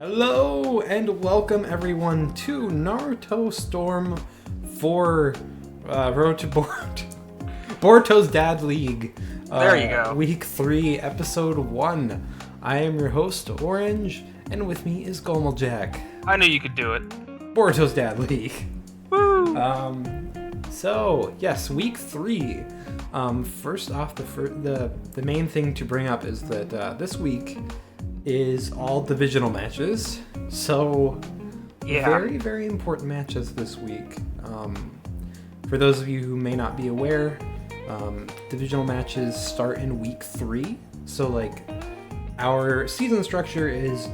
Hello and welcome everyone to Naruto Storm 4 Road to Boruto's Dad League. There you go. Week 3, Episode 1. I am your host, Orange, and with me is Gomal Jack. I knew you could do it. Boruto's Dad League. Woo! So, yes, Week 3. First off, the main thing to bring up is that this week is all divisional matches. So, very, very important matches this week. For those of you who may not be aware, divisional matches start in Week 3. So, our season structure is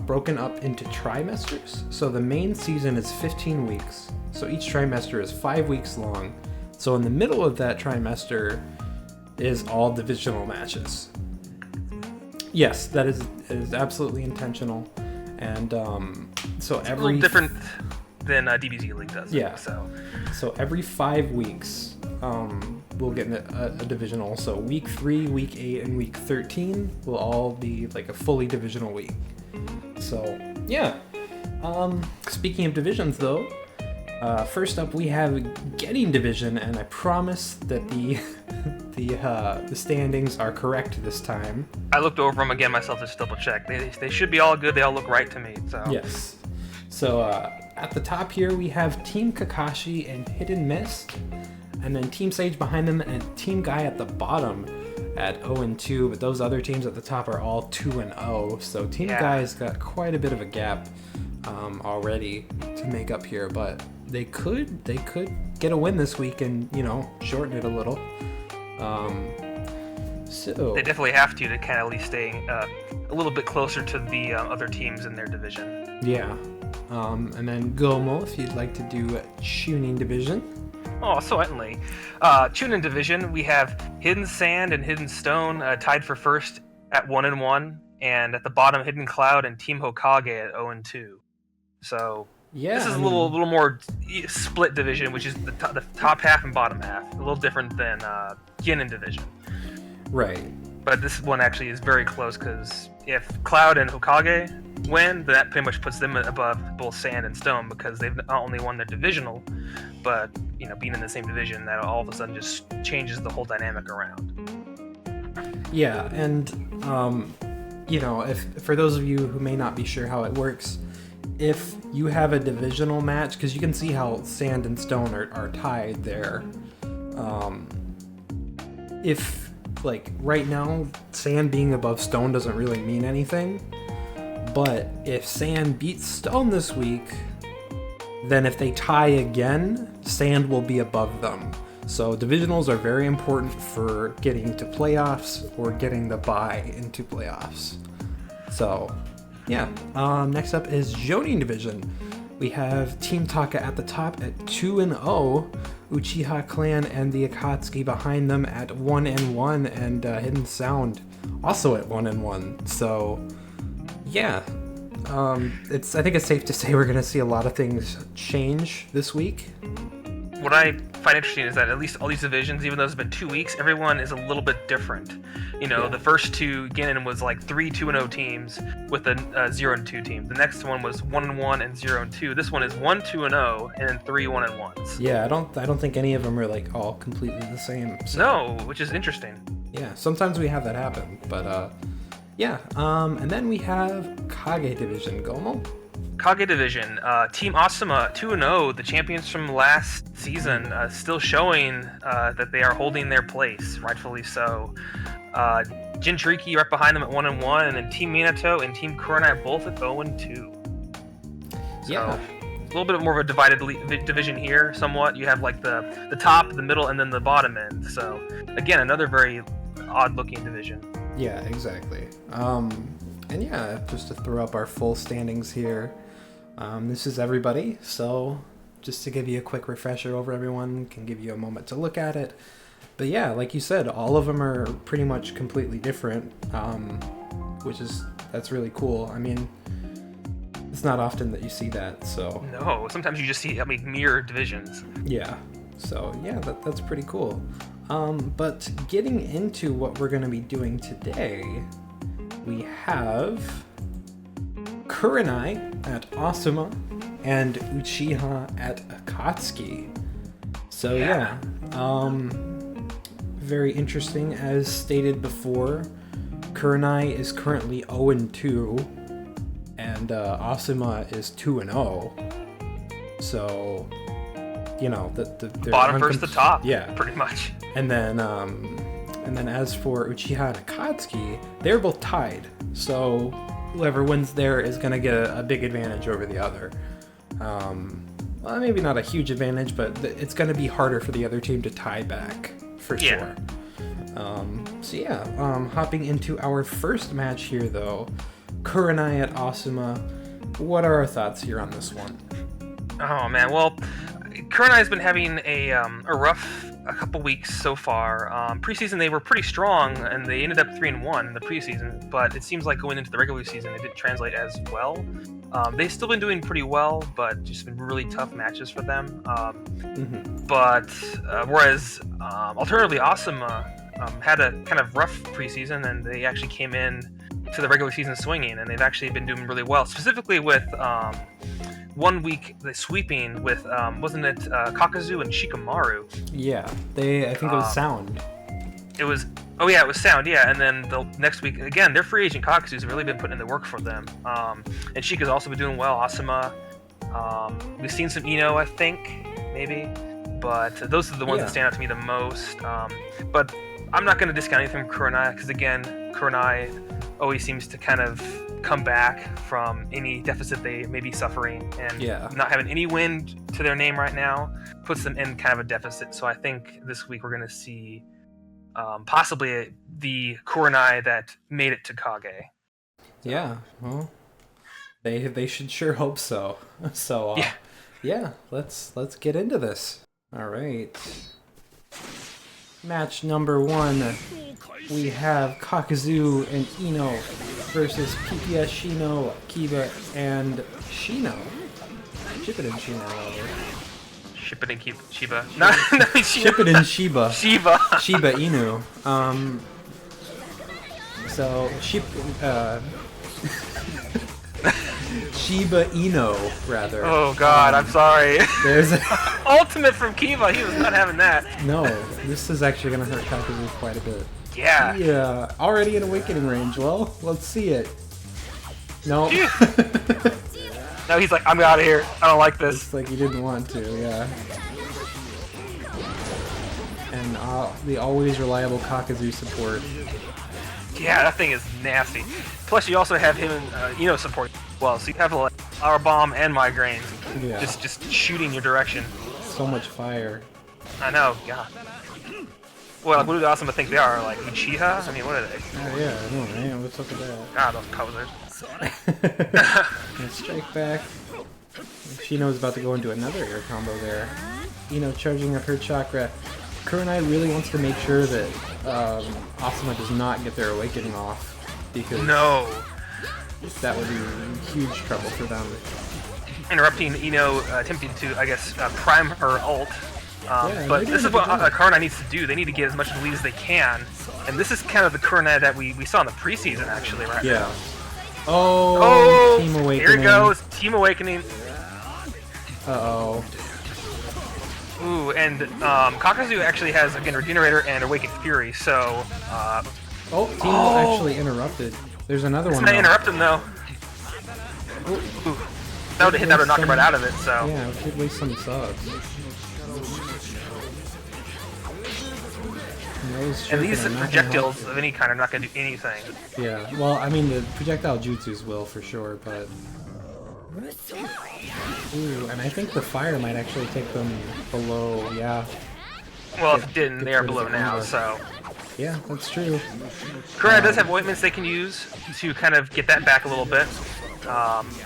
broken up into trimesters. So the main season is 15 weeks. So each trimester is 5 weeks long. So in the middle of that trimester is all divisional matches. Yes, that is absolutely intentional. And so every... a little different than DBZ League does. Yeah. So every 5 weeks, we'll get a divisional. So week 3, week 8, and week 13 will all be like a fully divisional week. So, yeah. Speaking of divisions, though, first up we have Getting Division, and I promise that the standings are correct this time. I looked over them again myself just to double check. They should be all good. They all look right to me. So Yes. So at the top here we have Team Kakashi and Hidden Mist, and then Team Sage behind them, and Team Guy at the bottom at 0-2, but those other teams at the top are all 2-0. So Team Guy's got quite a bit of a gap already to make up here, but they could get a win this week and shorten it a little. So they definitely have to kind of at least stay a little bit closer to the other teams in their division. Yeah. And then Gomo, if you'd like to do Tuning Division. Oh, certainly. Chunin Division, we have Hidden Sand and Hidden Stone tied for first at 1-1, and at the bottom, Hidden Cloud and Team Hokage at 0-2. So this is a little more split division, which is the top half and bottom half. A little different than Ginin Division. Right. But this one actually is very close, because if Cloud and Hokage win, then that pretty much puts them above both Sand and Stone, because they've not only won their divisional, but being in the same division, that all of a sudden just changes the whole dynamic around. Yeah, and if for those of you who may not be sure how it works, if you have a divisional match, because you can see how Sand and Stone are tied there. If right now Sand being above Stone doesn't really mean anything, but if Sand beats Stone this week, then if they tie again, Sand will be above them. So divisionals are very important for getting to playoffs or getting the bye into playoffs. So, yeah. Next up is Jonin Division. We have Team Taka at the top at 2-0, Uchiha Clan and the Akatsuki behind them at 1-1, and Hidden Sound also at 1-1. So, yeah. I think it's safe to say we're going to see a lot of things change this week. What I find interesting is that at least all these divisions, even though it's been 2 weeks, everyone is a little bit different. The first two, Ginin was 3 2-0 teams with a 0-2 team. The next one was 1-1 and 0-2. This one is 1 2-0 and then 3 1-1s. Yeah, I don't think any of them are all completely the same. So. No, which is interesting. Yeah, sometimes we have that happen, but yeah. And then we have Kage Division. Gomo? Kage Division, Team Asuma 2-0, the champions from last season, still showing that they are holding their place, rightfully so. Jinchuriki right behind them at 1-1, and then Team Minato and Team Kurenai both at 0-2. So, yeah. A little bit more of a divided division here, somewhat. You have the top, the middle, and then the bottom end. So, again, another very odd-looking division. Yeah, exactly. And yeah, just to throw up our full standings here. This is everybody, so just to give you a quick refresher over everyone, can give you a moment to look at it. But yeah, like you said, all of them are pretty much completely different, that's really cool. I mean, it's not often that you see that, so... No, sometimes you just see, mirror divisions. Yeah, so yeah, that's pretty cool. But getting into what we're going to be doing today, we have Kurenai at Asuma, and Uchiha at Akatsuki. So yeah, very interesting. As stated before, Kurenai is currently 0-2, and Asuma is 2-0. So, you know, the bottom versus the top. Yeah, pretty much. And then as for Uchiha and Akatsuki, they're both tied. So whoever wins there is gonna get a big advantage over the other. Well, maybe not a huge advantage, but it's gonna be harder for the other team to tie back for sure. So yeah, hopping into our first match here though, Kurenai at Asuma. What are our thoughts here on this one? Oh man, well, Kurenai's been having a rough couple weeks so far. Preseason they were pretty strong, and they ended up 3-1 in the preseason. But it seems like going into the regular season, it didn't translate as well. They've still been doing pretty well, but just been really tough matches for them. But whereas alternatively, Asuma had a kind of rough preseason, and they actually came in to the regular season swinging, and they've actually been doing really well. Specifically with 1 week the sweeping with wasn't it Kakazu and Shikamaru? Yeah, I think it was Sound. It was it was Sound, yeah. And then the next week again, their free agent Kakazu's really been putting in the work for them. And Shika's also been doing well. Asuma, we've seen some Ino, I think, maybe, but those are the ones that stand out to me the most. But I'm not going to discount anything from Kurenai, because again, Kurenai always seems to kind of come back from any deficit they may be suffering, and not having any wind to their name right now puts them in kind of a deficit. So I think this week we're going to see possibly the Kurenai that made it to Kage. Yeah, well, they should sure hope so. So yeah, let's get into this. All right. Match number 1, we have Kakazu and Ino versus PPS Shino, Kiba, and Shino. Shippuden Shino, rather. Shippuden Shiba. No, Shippuden Shiba. Shiba. Shiba Inu. So, Shiba Inu, rather. Oh god, I'm sorry. There's Ultimate from Kiba, he was not having that. No, this is actually going to hurt Kakazu quite a bit. Yeah. Yeah, already in awakening range. Well, let's see it. No. No, he's like, I'm out of here. I don't like this. It's like he didn't want to, yeah. And the always reliable Kakazu support. Yeah, that thing is nasty. Plus, you also have him and Ino support as well, so you have like Power Bomb and Migraines just shooting your direction. So much fire. I know, God. Well, like, what do Asuma think they are? Like Uchiha? I mean, what are they? Oh, yeah, I know, man. What's up with that? God, those posers. And strike back. Shino's about to go into another air combo there. Ino charging up her chakra. Kurenai really wants to make sure that Asuma does not get their awakening off, because that would be huge trouble for them. Interrupting Ino, attempting to, I guess, prime her ult. But this is what Kurenai needs to do. They need to get as much of the lead as they can. And this is kind of the Kurenai that we saw in the preseason, actually, right now. Oh, Team Awakening. Here it goes. Team Awakening. Uh-oh. Ooh, and Kakazu actually has, again, Regenerator and Awakened Fury, so... Team actually interrupted. There's another one. It's not interrupt him, though. Ooh. That would have hit that or knocked him right out of it, so... Yeah, it could waste some subs. And these projectiles of any kind are not going to do anything. Yeah, well, I mean, the projectile jutsus will for sure, but... Ooh, and I think the fire might actually take them below, yeah. Well, if it didn't, they are below now, so... Yeah, that's true. Kurenai does have ointments they can use to kind of get that back a little bit.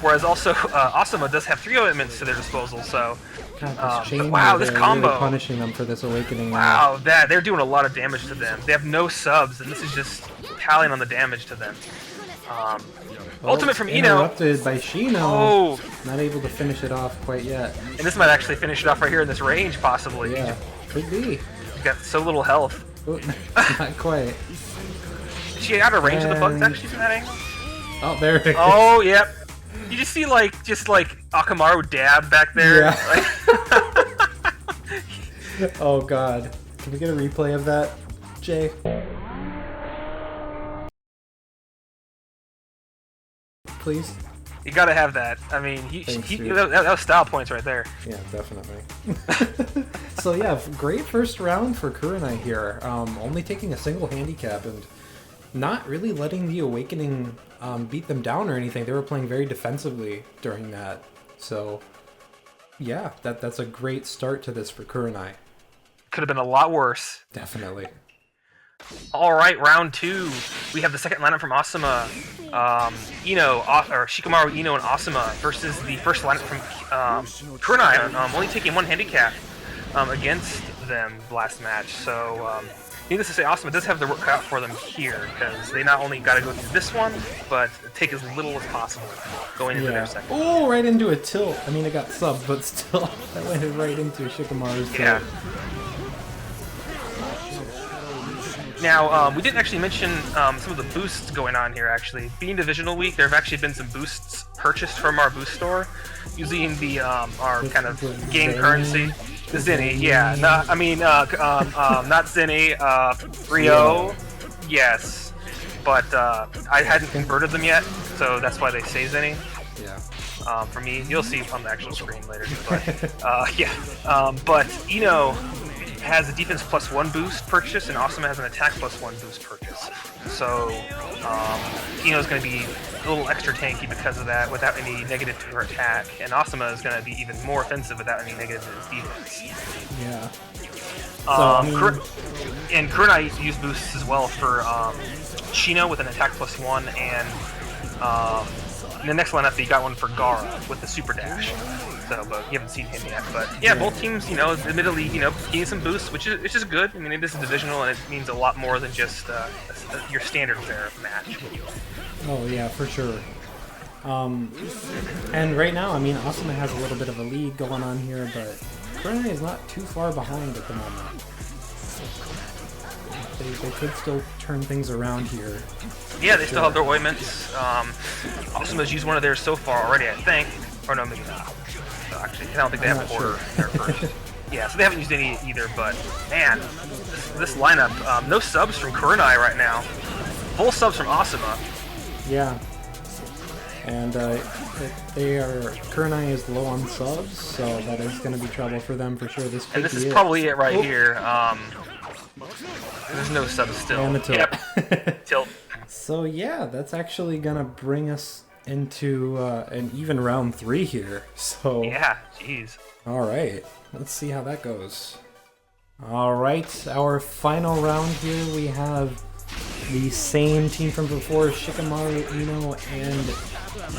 Whereas also, Asuma does have 3 ointments to their disposal, so... God, wow, this combo! Really punishing them for this awakening. Wow, they're doing a lot of damage to them. They have no subs, and this is just piling on the damage to them. Ultimate from Ino. Interrupted by Shino. Oh! Not able to finish it off quite yet. And this might actually finish it off right here in this range, possibly. Yeah, could be. He's got so little health. Oh, not quite. Is she out of range of the bugs, actually, from that angle? Oh, there it is. Oh, yep. You just see just Akamaru dab back there. Yeah. Like... Oh god. Can we get a replay of that, Jay? Please? You gotta have that. I mean, that was style points right there. Yeah, definitely. So yeah, great first round for Kurenai here. Only taking a single handicap and not really letting the Awakening beat them down or anything. They were playing very defensively during that. So yeah, that's a great start to this for Kurenai. Could have been a lot worse. Definitely. All right, round 2. We have the second lineup from Asuma, Shikamaru, Ino, and Asuma versus the first lineup from Kurenai, only taking one handicap against them last match. So, needless to say, Asuma does have their work cut out for them here, because they not only got to go through this one, but take as little as possible going into their second. Oh, right into a tilt. I mean, it got subbed, but still, that went right into Shikamaru's tilt. Yeah. Now, we didn't actually mention some of the boosts going on here, actually. Being Divisional Week, there have actually been some boosts purchased from our boost store using the our kind of game currency. The Zinni, yeah. Not Zinni, Rio, yeah. Yes. But I hadn't converted them yet, so that's why they say Zinni. Yeah. For me, you'll see on the actual screen later. But, yeah. But, has a defense +1 boost purchase, and Asuma has an attack +1 boost purchase. So, Ino's going to be a little extra tanky because of that, without any negative to her attack, and Asuma is going to be even more offensive without any negative to his defense. Yeah. And Kurenai used boosts as well for Shino with an attack +1, and in the next lineup, they got one for Gaara with the super dash. So, but you haven't seen him yet. But yeah, both teams, admittedly, getting some boosts, which is good. I mean, it is a divisional, and it means a lot more than just your standard fair match. Oh yeah, for sure. And right now, I mean, Asuma has a little bit of a lead going on here, but Kurenai is not too far behind at the moment. They could still turn things around here. Yeah, they still have their ointments. Asuma's used one of theirs so far already, I think. Or no, maybe not. So actually, I don't think they have an order there first. Yeah, so they haven't used any either, but man, this lineup, no subs from Kurenai right now. Full subs from Asuma. Yeah. And Kurenai is low on subs, so that is going to be trouble for them for sure. This is probably it right here. There's no subs still. And the tilt. Yep. Tilt. So yeah, that's actually going to bring us into an even round 3 here. So yeah, jeez. All right, let's see how that goes. All right, our final round here, we have the same team from before, Shikamaru, Ino, and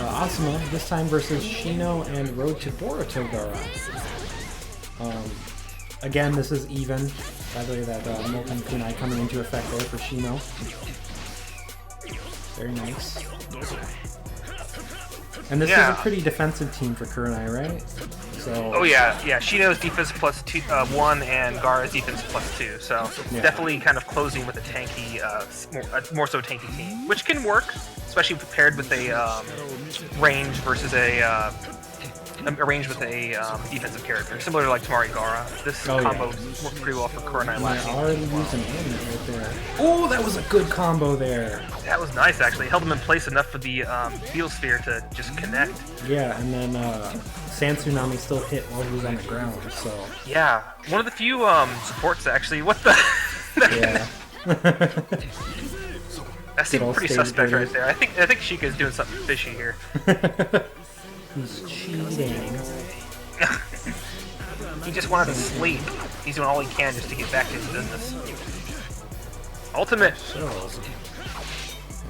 Asuma, this time versus Shino and Road to Boruto Gaara. Again, this is even. By the way, that Molten Kunai coming into effect there for Shino. Very nice. And this is a pretty defensive team for Kurenai, right? So. Oh yeah. Shino's defense +1 and Gaara's defense +2. So definitely kind of closing with a tanky, more so tanky team, which can work, especially paired with a range versus a range with a defensive character, similar to like Tamari Gaara. This combo worked pretty well for Kurenai last season. Already using him right there. Oh, that was a good combo there. That was nice, actually. Held him in place enough for the field sphere to just connect. Yeah, and then Sand Tsunami still hit while he was on the ground, so... Yeah, one of the few supports, actually. What the... Yeah. That seemed pretty suspect right there. I think Sheikah's doing something fishy here. He's cheating. He just wanted to sleep. He's doing all he can just to get back to his business. Ultimate! So...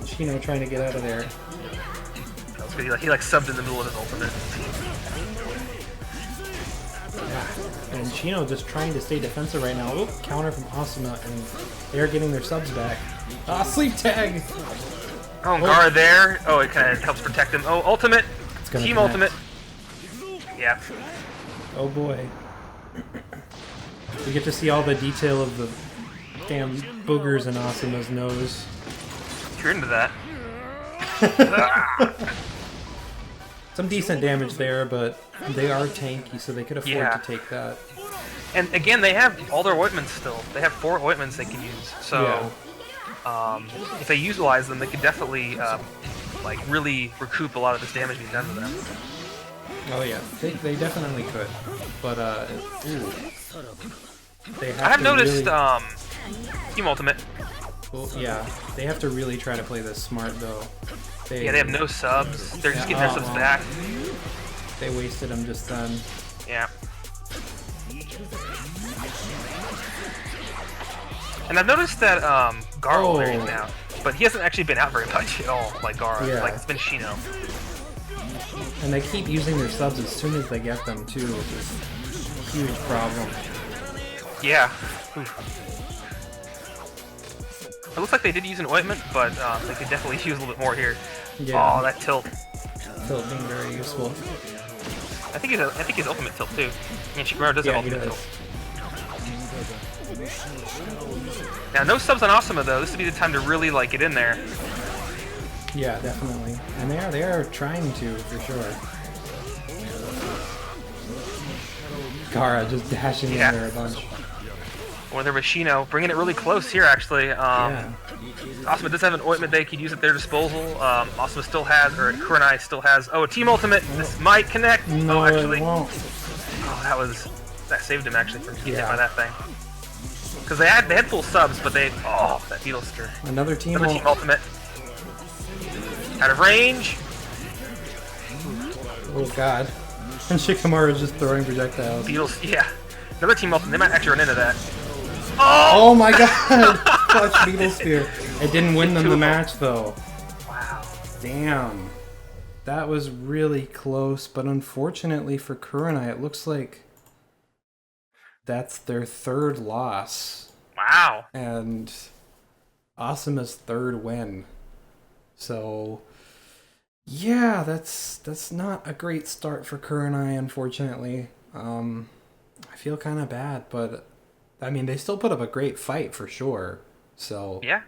Shino trying to get out of there. That was good. He subbed in the middle of his ultimate. Yeah. And Shino just trying to stay defensive right now. Oop, counter from Asuma, and they're getting their subs back. Ah, sleep tag! Oh, Gaara there. Oh, it kind of helps protect him. Oh, ultimate! Team ultimate! Yeah. Oh boy. We get to see all the detail of the damn boogers in Asuma's nose. You're into that. some decent damage there, but they are tanky, so they could afford to take that. And again, they have all their ointments still. They have 4 ointments they can use. So if they utilize them, they could definitely like really recoup a lot of this damage being done to them. Oh yeah, they definitely could. But they have I have noticed really... Team Ultimate. Well, yeah, they have to really try to play this smart though. They have no subs. They're just getting their subs back. They wasted them just then. Yeah. And I've noticed that Garo is now, but he hasn't actually been out very much at all, like Garo. Yeah. Like, it's been Shino. And they keep using their subs as soon as they get them, too, which is a huge problem. Yeah. It looks like they did use an ointment, but they could definitely use a little bit more here. Yeah. Oh, that tilt. Tilt being very useful. I think his ultimate tilt, too. And Shikamaru does have ultimate tilt. Now, no subs on Asuma though. This would be the time to really like get in there. Yeah, definitely. And they are trying to, for sure. Gara just dashing in there a bunch. Or there was Shino, bringing it really close here, actually. Asuma does have an ointment they could use at their disposal. Asuma still has, or Kurenai still has. Oh, a team ultimate. This might connect. No, actually. It won't. Oh, that saved him actually from getting hit by that thing. Because they had full subs, but that Beetle Stir. Another team ultimate. Out of range. Oh god. And Shikamaru is just throwing projectiles. Beetles, yeah. Another team ultimate. They might actually run into that. Oh my god! Clutch Beetle Spear. It didn't win them the match though. Wow. Damn. That was really close, but unfortunately for Kurenai, it looks like that's their 3rd loss. Wow. And Asuma's 3rd win. So yeah, that's not a great start for Kurenai, unfortunately. I feel kind of bad, but I mean, they still put up a great fight for sure. So yeah,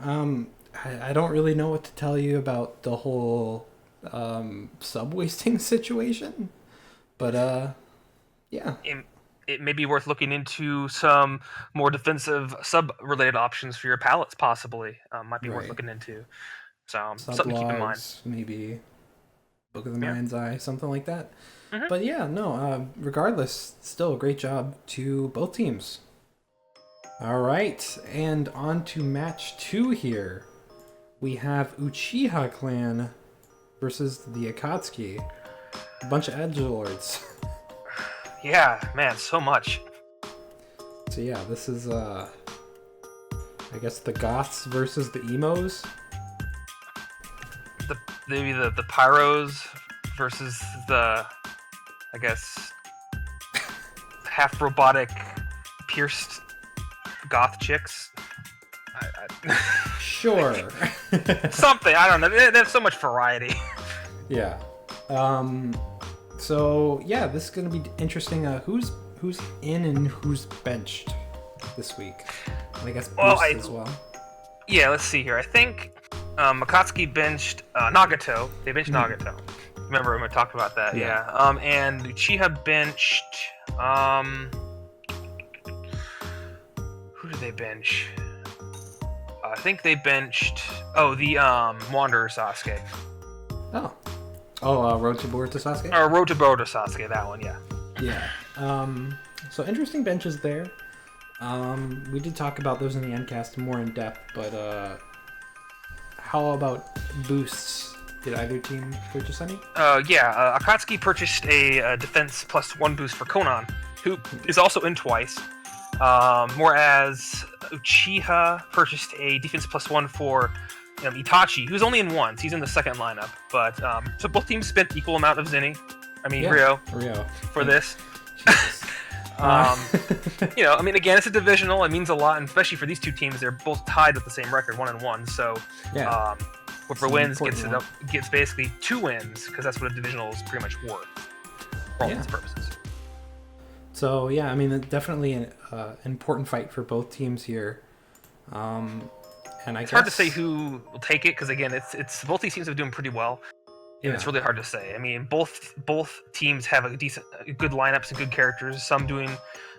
I don't really know what to tell you about the whole sub-wasting situation, but yeah. It may be worth looking into some more defensive sub-related options for your palettes, possibly. Might be worth looking into. So, something to keep in mind. Maybe Book of the Mind's Eye, something like that. Mm-hmm. But yeah, no, regardless, still a great job to both teams. All right, and on to match 2 here. We have Uchiha Clan versus the Akatsuki. A bunch of edgelords. Yeah, man, so much. So yeah, this is, I guess the Goths versus the Emos. Maybe the Pyros versus the, I guess, half-robotic, pierced goth chicks. Sure. Something, I don't know. There's so much variety. Yeah. So yeah, this is gonna be interesting. Who's in and who's benched this week? And I guess boost as well. Yeah, let's see here. I think Akatsuki benched Nagato. They benched Nagato. Remember when we talked about that? Yeah. And Uchiha benched. Who did they bench? I think they benched. Oh, the Wanderer Sasuke. Road to Boruto Sasuke? Road to Boruto Sasuke, that one, yeah. Yeah. So interesting benches there. We did talk about those in the endcast more in depth, but how about boosts? Did either team purchase any? Akatsuki purchased a defense +1 boost for Konan, who is also in twice. Whereas Uchiha purchased a defense +1 for Itachi, who's only in once. He's in the 2nd lineup. But so both teams spent equal amount of Zenny. Rio. For this. Again, it's a divisional. It means a lot, and especially for these two teams, they're both tied with the same record, 1-1. So, whoever wins gets basically 2 wins, because that's what a divisional is pretty much worth for all intents and purposes. So yeah, definitely an important fight for both teams here. And it's hard to say who will take it, because again, it's both these teams are doing pretty well. And it's really hard to say. I mean, both teams have good lineups and good characters. Some doing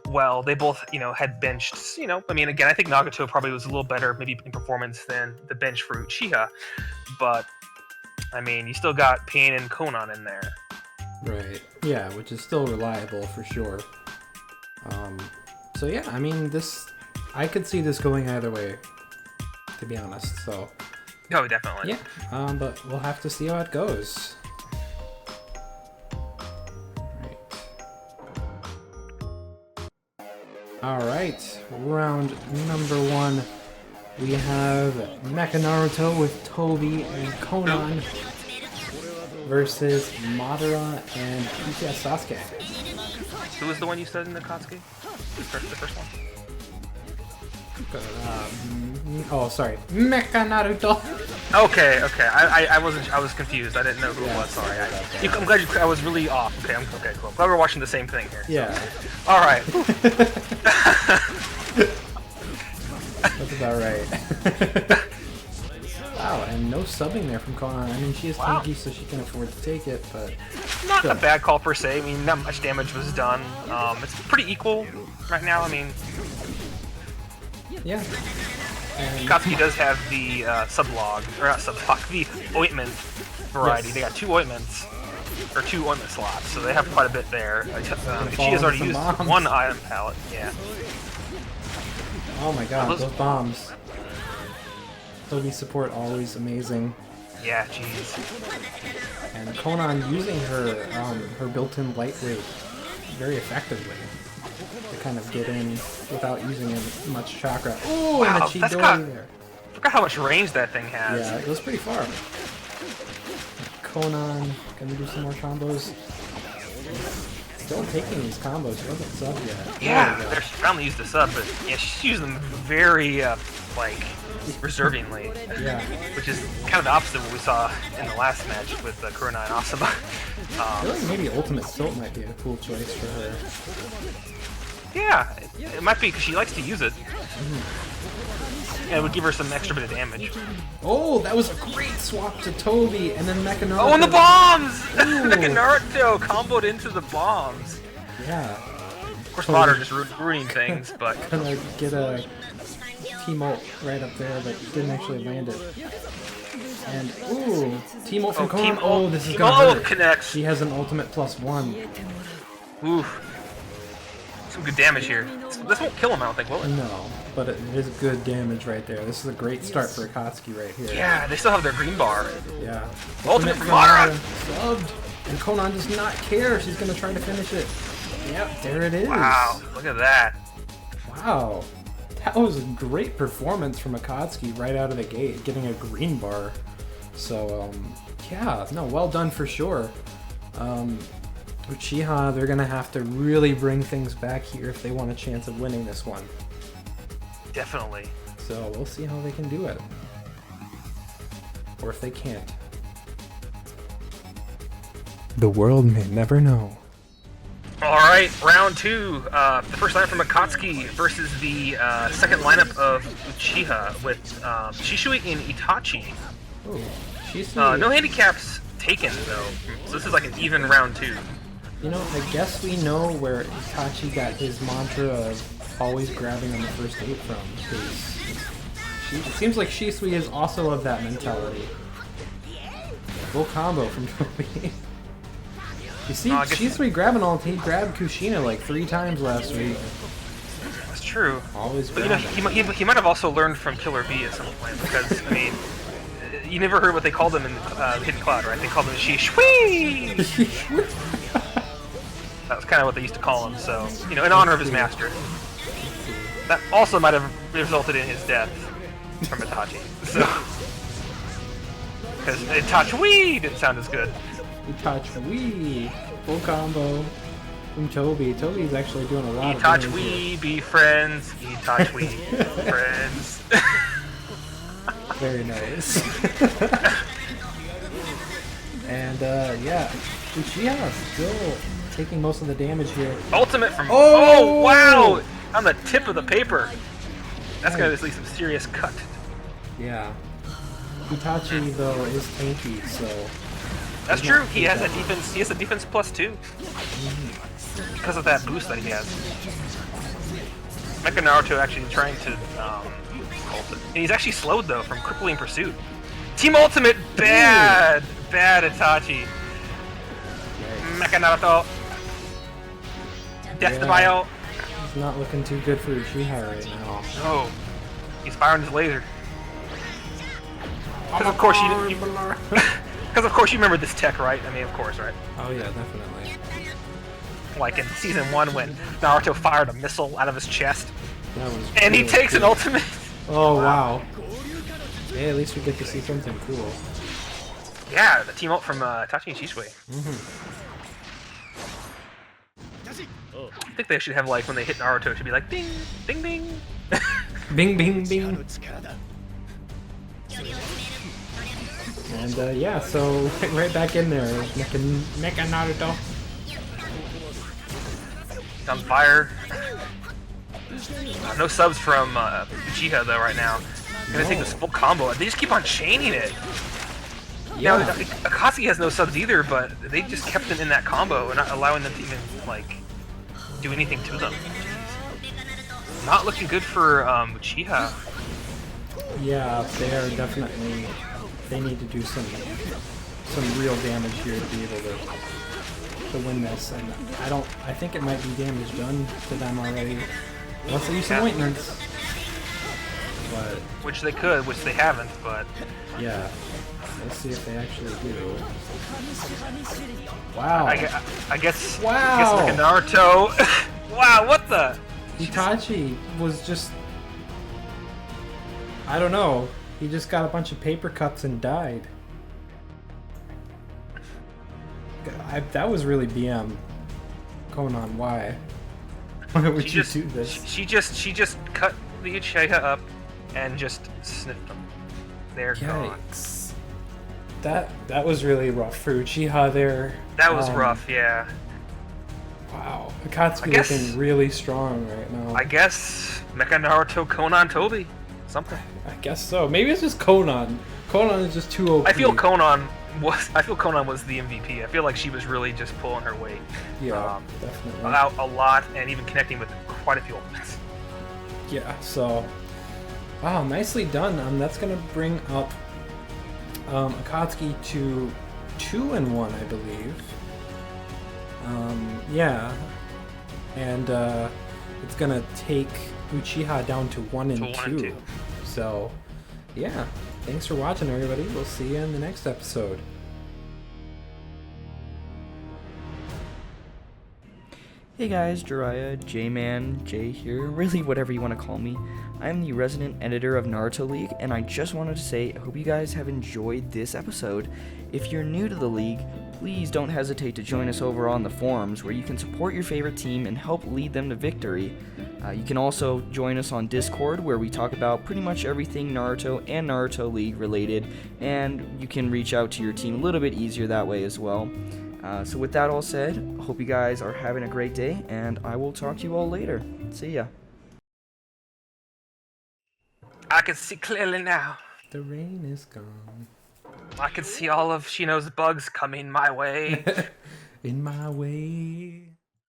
well. They both, had benched. I mean, again, I think Nagato probably was a little better, maybe in performance than the bench for Uchiha. But I mean, you still got Pain and Konan in there. Right. Yeah, which is still reliable for sure. So yeah, I mean, I could see this going either way, to be honest. So. Oh, definitely. Yeah. But we'll have to see how it goes. All right. Round number 1. We have Mecha Naruto with Toby and Konan versus Madara and Uchiha Sasuke. Who was the one you said in Akatsuki? The first one? Sorry. Mecha Naruto. Okay. I was confused. I didn't know who it was. Sorry. I'm glad I was really off. Okay, okay, cool. I'm glad we're watching the same thing here. Yeah. So. All right. That's about right. Wow, and no subbing there from Konan. I mean, she is tanky, so she can afford to take it, but not a bad call per se. I mean, not much damage was done. It's pretty equal right now. I mean, yeah. Akatsuki does have the sublog, or not sublog, the ointment variety. Yes. They got 2 ointments, or 2 ointment slots, so they have quite a bit there. She has already used bombs. 1 item palette. Yeah. Oh my god, those bombs. Toby's support always amazing. Yeah, jeez. And Konan using her built-in lightweight very effectively to kind of get in without using much chakra. Oh, wow, and the Chidori there. I forgot how much range that thing has. Yeah, it goes pretty far. Konan gonna do some more combos. Still taking these combos. She hasn't subbed yet. Yeah, they're finally used the sub, but yeah, she's using them very reservingly. Yeah. Which is kind of the opposite of what we saw in the last match with Kurenai and Asuma. I feel like maybe Ultimate Tilt might be a cool choice for her. Yeah, it might be because she likes to use it. And it would give her some extra bit of damage. Oh, that was a great swap to Toby, and then Mecha Naruto. Oh, and the bombs! Mecha Naruto comboed into the bombs. Yeah. Of course, Potter just ruining things, but... Gonna get a team ult right up there, but didn't actually land it. And, ooh, team ult from Konan. Oh, this is gonna hurt. Connects. She has an ultimate +1. Oof. Some good damage here. This won't kill him, I don't think, will it? No, but it is good damage right there. This is a great start for Akatsuki right here. Yeah, they still have their green bar. Yeah. Ultimate from Madara! Subbed. And Konan does not care. She's gonna try to finish it. Yep, there it is. Wow, look at that. Wow. That was a great performance from Akatsuki right out of the gate, getting a green bar. So, yeah, no, well done for sure. Uchiha, they're going to have to really bring things back here if they want a chance of winning this one. Definitely. So we'll see how they can do it. Or if they can't. The world may never know. Alright, round 2. The first lineup from Akatsuki versus the second lineup of Uchiha with Shisui and Itachi. Ooh, Shisui. No handicaps taken, though. So this is like an even round 2. You know, I guess we know where Itachi got his mantra of always grabbing on the first date from. Because it seems like Shisui is also of that mentality. Full combo from Toby. You see, Shisui grabbing all, he grabbed Kushina like 3 times last week. That's true. Always grabbing. But he might have also learned from Killer B at some point, because, I mean, you never heard what they called him in Hidden Cloud, right? They called him Shisui! That was kind of what they used to call him, so, in honor of his master. That also might have resulted in his death from Itachi, so... Because Itachi didn't sound as good. Itachi, full combo from Toby. Toby's actually doing a lot of Itachi, be friends. Itachi, friends. Very nice. And, yeah, Uchiha still taking most of the damage here. Ultimate from... Oh, wow! On the tip of the paper. That's gonna leave some serious cut. Yeah. Itachi, though, is tanky, so That's He's true. not He paid has that a much. defense. He has a defense +2 because of that boost that he has. Mecha Naruto actually trying to ult it. And he's actually slowed though from crippling pursuit. Team Ultimate, bad Itachi. Mecha Naruto. Death to my ult. It's not looking too good for Uchiha right now. Oh, he's firing his laser. Because of course you because of course you remember this tech, right? I mean, of course, right? Oh yeah, definitely. Like in season 1 when Naruto fired a missile out of his chest, That was and he really takes an cool. ultimate. Oh wow. Hey, at least we get to see something cool. Yeah, the team ult from Itachi and Shisui. I think they should have like when they hit Naruto, it should be like ding, ding, ding. Bing, bing, bing. And yeah, so right back in there, Mecha Naruto. He's on fire. No subs from Uchiha though right now. Gonna take this full combo. They just keep on chaining it. Yeah. Now, Akatsuki has no subs either, but they just kept them in that combo and not allowing them to even like do anything to them. Jeez. Not looking good for Uchiha. Yeah, they are definitely. They need to do some real damage here to be able to win this. And I think it might be damage done to them already. Once they use some ointments. But Which they could, which they haven't, but yeah. Let's see if they actually do. Wow. I guess Wow. like a Naruto. Wow, what the? Itachi was just, I don't know. He just got a bunch of paper cuts and died. That was really BM. Conan, why? Why would you do this? She just cut the Uchiha up and just sniffed them. They're gone. Yikes. That was really rough for Uchiha there. That was rough, yeah. Wow. Akatsuki looking really strong right now. I guess Mecha Naruto Conan Toby. Something. I guess so. Maybe it's just Conan. Conan is just too OP. I feel Conan was the MVP. I feel like she was really just pulling her weight. Yeah, definitely. Out a lot and even connecting with quite a few ultimates. Yeah, so wow, nicely done. That's gonna bring up Akatsuki to 2-1, I believe. Yeah, and it's gonna take Uchiha down to 1-2. So, yeah. Thanks for watching, everybody. We'll see you in the next episode. Hey guys, Jiraiya, J-Man, Jay here, really whatever you want to call me. I'm the resident editor of Naruto League, and I just wanted to say I hope you guys have enjoyed this episode. If you're new to the league, please don't hesitate to join us over on the forums where you can support your favorite team and help lead them to victory. You can also join us on Discord where we talk about pretty much everything Naruto and Naruto League related, and you can reach out to your team a little bit easier that way as well. So with that all said, I hope you guys are having a great day, and I will talk to you all later. See ya. I can see clearly now. The rain is gone. I can see all of Shino's bugs coming my way. In my way.